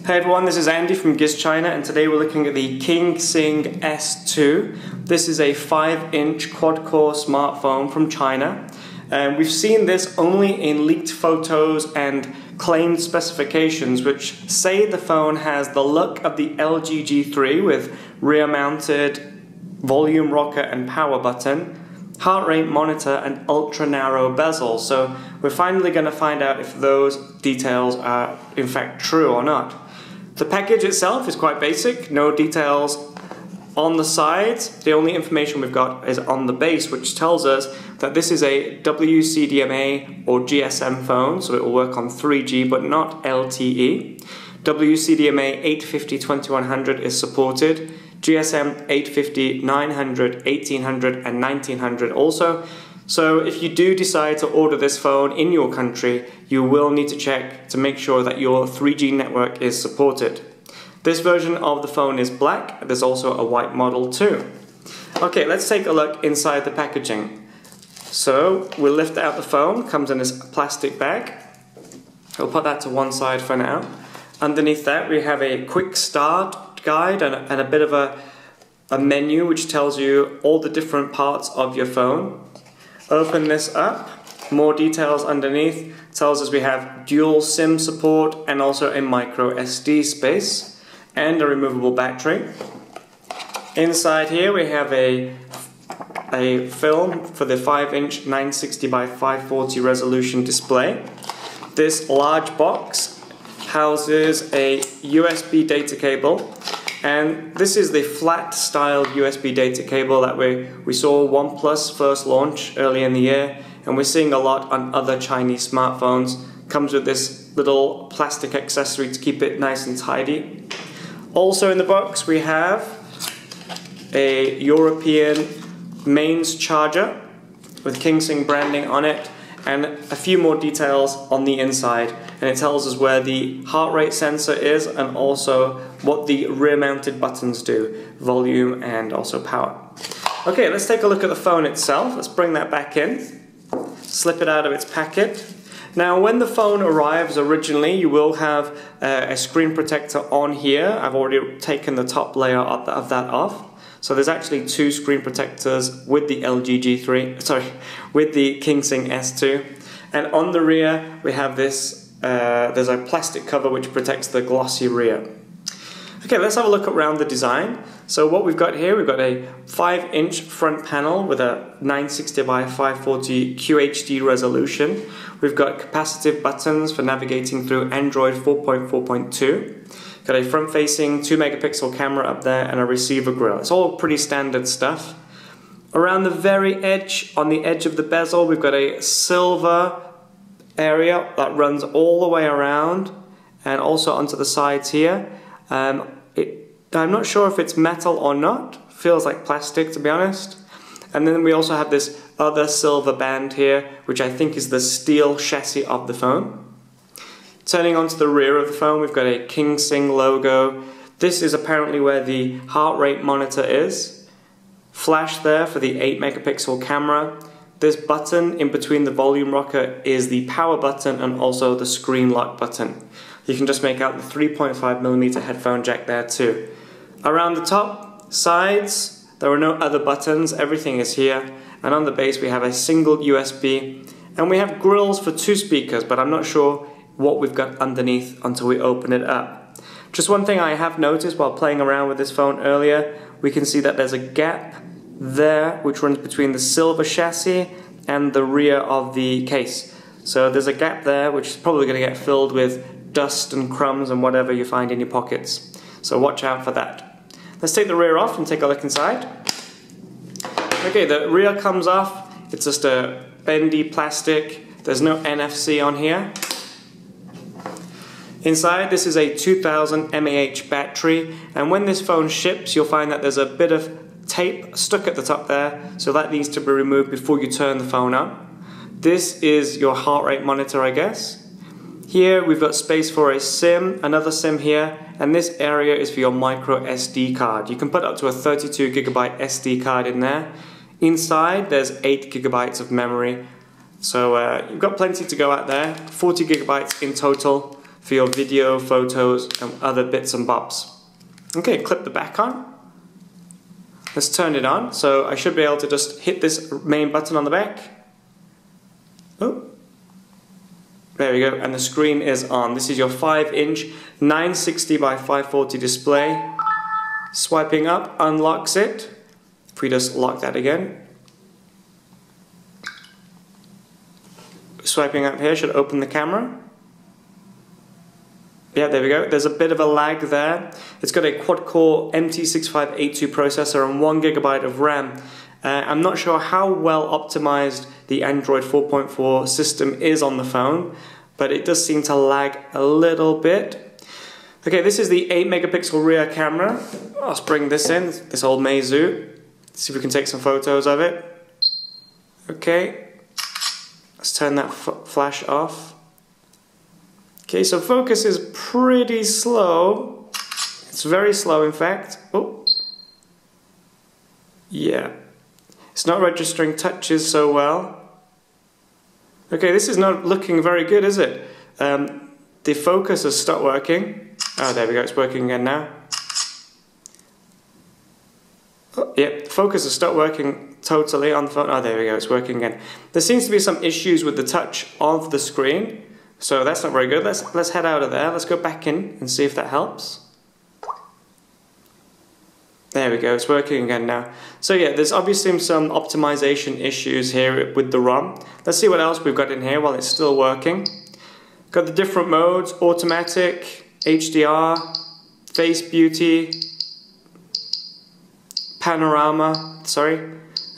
Hey everyone, this is Andy from Giz China, and today we're looking at the KingSing S2. This is a 5-inch quad-core smartphone from China. We've seen this only in leaked photos and claimed specifications, which say the phone has the look of the LG G3 with rear-mounted volume rocker and power button, heart rate monitor and ultra-narrow bezel. So we're finally going to find out if those details are in fact true or not. The package itself is quite basic, no details on the sides. The only information we've got is on the base, which tells us that this is a WCDMA or GSM phone, so it will work on 3G but not LTE. WCDMA 850/2100 is supported. GSM 850, 900, 1800 and 1900 also. So if you do decide to order this phone in your country, you will need to check to make sure that your 3G network is supported. This version of the phone is black. There's also a white model too. Okay, let's take a look inside the packaging. So we'll lift out the phone, comes in this plastic bag. We'll put that to one side for now. Underneath that we have a quick start guide and a bit of a menu which tells you all the different parts of your phone. Open this up, more details underneath. Tells us we have dual SIM support and also a micro SD space and a removable battery. Inside here we have a film for the 5-inch 960 by 540 resolution display. This large box houses a USB data cable, and this is the flat style USB data cable that we saw OnePlus first launch early in the year, and we're seeing a lot on other Chinese smartphones. Comes with this little plastic accessory to keep it nice and tidy. Also in the box we have a European mains charger with KingSing branding on it, and a few more details on the inside, and it tells us where the heart rate sensor is and also what the rear mounted buttons do, volume and also power. Okay, let's take a look at the phone itself. Let's bring that back in, slip it out of its packet. Now when the phone arrives originally, you will have a screen protector on here. I've already taken the top layer of that off. So there's actually two screen protectors with the LG G3, sorry, with the KingSing S2. And on the rear we have this, there's a plastic cover which protects the glossy rear. Okay, let's have a look around the design. So what we've got here, we've got a 5-inch front panel with a 960 by 540 QHD resolution. We've got capacitive buttons for navigating through Android 4.4.2. Got a front-facing 2-megapixel camera up there and a receiver grille. It's all pretty standard stuff. Around the very edge, on the edge of the bezel, we've got a silver area that runs all the way around and also onto the sides here. I'm not sure if it's metal or not. Feels like plastic, to be honest. And then we also have this other silver band here, which I think is the steel chassis of the phone. Turning onto the rear of the phone, we've got a KingSing logo. This is apparently where the heart rate monitor is. Flash there for the 8-megapixel camera. This button in between the volume rocker is the power button and also the screen lock button. You can just make out the 3.5mm headphone jack there too. Around the top, sides, there are no other buttons, everything is here. And on the base we have a single USB, and we have grills for 2 speakers, but I'm not sure what we've got underneath until we open it up. Just one thing I have noticed while playing around with this phone earlier, we can see that there's a gap there which runs between the silver chassis and the rear of the case. So there's a gap there which is probably going to get filled with dust and crumbs and whatever you find in your pockets. So watch out for that. Let's take the rear off and take a look inside. Okay, the rear comes off. It's just a bendy plastic. There's no NFC on here. Inside, this is a 2000 mAh battery, and when this phone ships, you'll find that there's a bit of tape stuck at the top there, so that needs to be removed before you turn the phone on. This is your heart rate monitor, I guess. Here we've got space for a SIM, another SIM here, and this area is for your micro SD card. You can put up to a 32GB SD card in there. Inside, there's 8GB of memory, so you've got plenty to go out there. 40GB in total. for your video, photos, and other bits and bobs. Okay, clip the back on. Let's turn it on. So I should be able to just hit this main button on the back. Oh, there we go, and the screen is on. This is your 5-inch 960 by 540 display. Swiping up unlocks it. If we just lock that again. Swiping up here should open the camera. Yeah, there we go. There's a bit of a lag there. It's got a quad-core MT6582 processor and 1 GB of RAM. I'm not sure how well optimized the Android 4.4 system is on the phone, but it does seem to lag a little bit. Okay, this is the 8 megapixel rear camera. Let's bring this in, this old Meizu. See if we can take some photos of it. Okay, let's turn that flash off. Okay, so focus is pretty slow. It's very slow, in fact. Oh, yeah. It's not registering touches so well. Okay, this is not looking very good, is it? The focus has stopped working. Oh, there we go, it's working again now. Oh, yeah, focus has stopped working totally on the phone. Oh, there we go, it's working again. There seems to be some issues with the touch of the screen, so that's not very good. Let's head out of there. Let's go back in and see if that helps. There we go, it's working again now. So yeah, there's obviously some optimization issues here with the ROM. Let's see what else we've got in here while it's still working. Got the different modes: automatic, HDR, face beauty, panorama,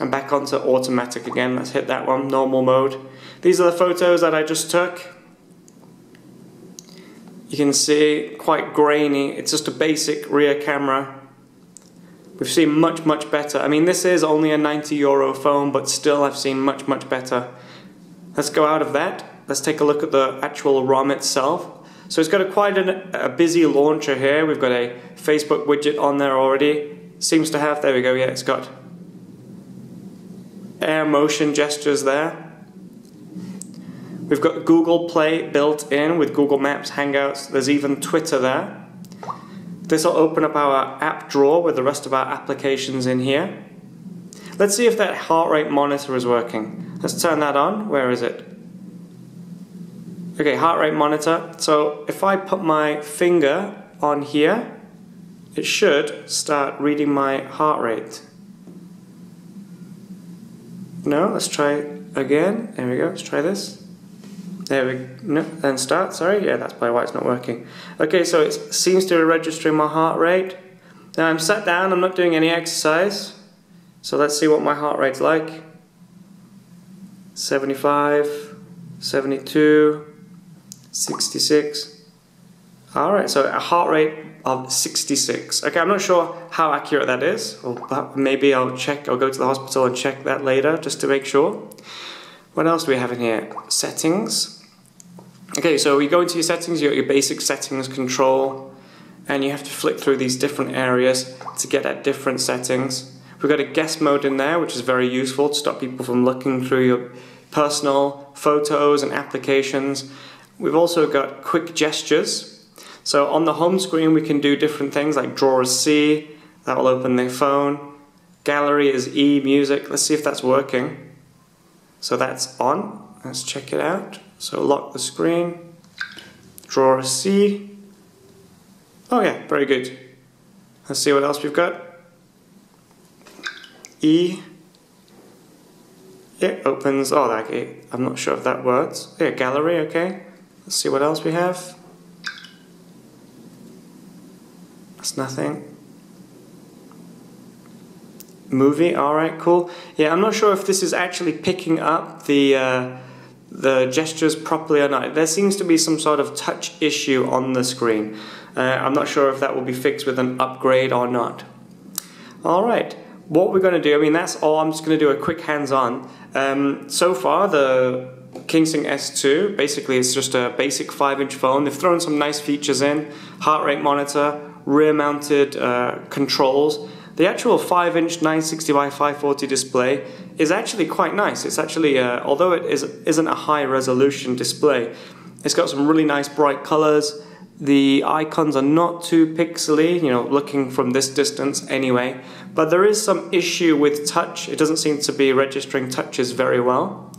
and back onto automatic again. Let's hit that one, normal mode. These are the photos that I just took. You can see, quite grainy. It's just a basic rear camera. We've seen much better. I mean, this is only a €90 phone, but still I've seen much better. Let's go out of that. Let's take a look at the actual ROM itself. So it's got quite a busy launcher here. We've got a Facebook widget on there already. Seems to have, there we go, yeah, it's got air motion gestures there. We've got Google Play built in with Google Maps, Hangouts. There's even Twitter there. This will open up our app drawer with the rest of our applications in here. Let's see if that heart rate monitor is working. Let's turn that on. Where is it? Okay, heart rate monitor. So if I put my finger on here, it should start reading my heart rate. No, let's try again. There we go, let's try this. There we go, no, then start, sorry, yeah, that's probably why it's not working. Okay, so it seems to be registering my heart rate. Now I'm sat down, I'm not doing any exercise. So let's see what my heart rate's like. 75, 72, 66. Alright, so a heart rate of 66. Okay, I'm not sure how accurate that is. Or maybe I'll go to the hospital and check that later just to make sure. What else do we have in here? Settings. Okay, so we go into your settings, you got your basic settings control, and you have to flick through these different areas to get at different settings. We've got a guest mode in there, which is very useful to stop people from looking through your personal photos and applications. We've also got quick gestures. So on the home screen we can do different things like draw a C, that will open the phone. Gallery is E, music. Let's see if that's working. So that's on. Let's check it out. So lock the screen, draw a C. Oh yeah, very good. Let's see what else we've got. E. Yeah, opens, oh, okay, I'm not sure if that works. Yeah, gallery, okay. Let's see what else we have. That's nothing. Movie, alright, cool. Yeah, I'm not sure if this is actually picking up the gestures properly or not. There seems to be some sort of touch issue on the screen. I'm not sure if that will be fixed with an upgrade or not. Alright, what we're going to do, I mean that's all, I'm just going to do a quick hands-on. So far the KingSing S2, basically it's just a basic 5-inch phone. They've thrown some nice features in, heart rate monitor, rear mounted controls. The actual 5-inch 960 by 540 display is actually quite nice. It's actually, although it isn't a high resolution display, It's got some really nice bright colors. The icons are not too pixely, you know, looking from this distance anyway, but there is some issue with touch. It doesn't seem to be registering touches very well.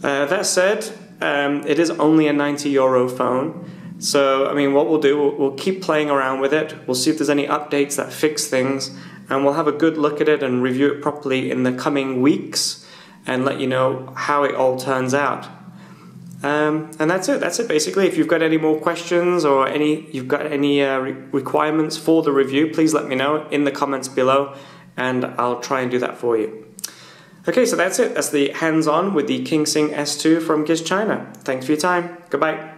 That said, it is only a €90 phone. So, I mean, what we'll do, we'll keep playing around with it. We'll see if there's any updates that fix things, and we'll have a good look at it and review it properly in the coming weeks and let you know how it all turns out. And that's it. That's it basically. If you've got any more questions or you've got any requirements for the review, please let me know in the comments below, and I'll try and do that for you. Okay, so that's it. That's the hands-on with the KingSing S2 from Giz China. Thanks for your time. Goodbye.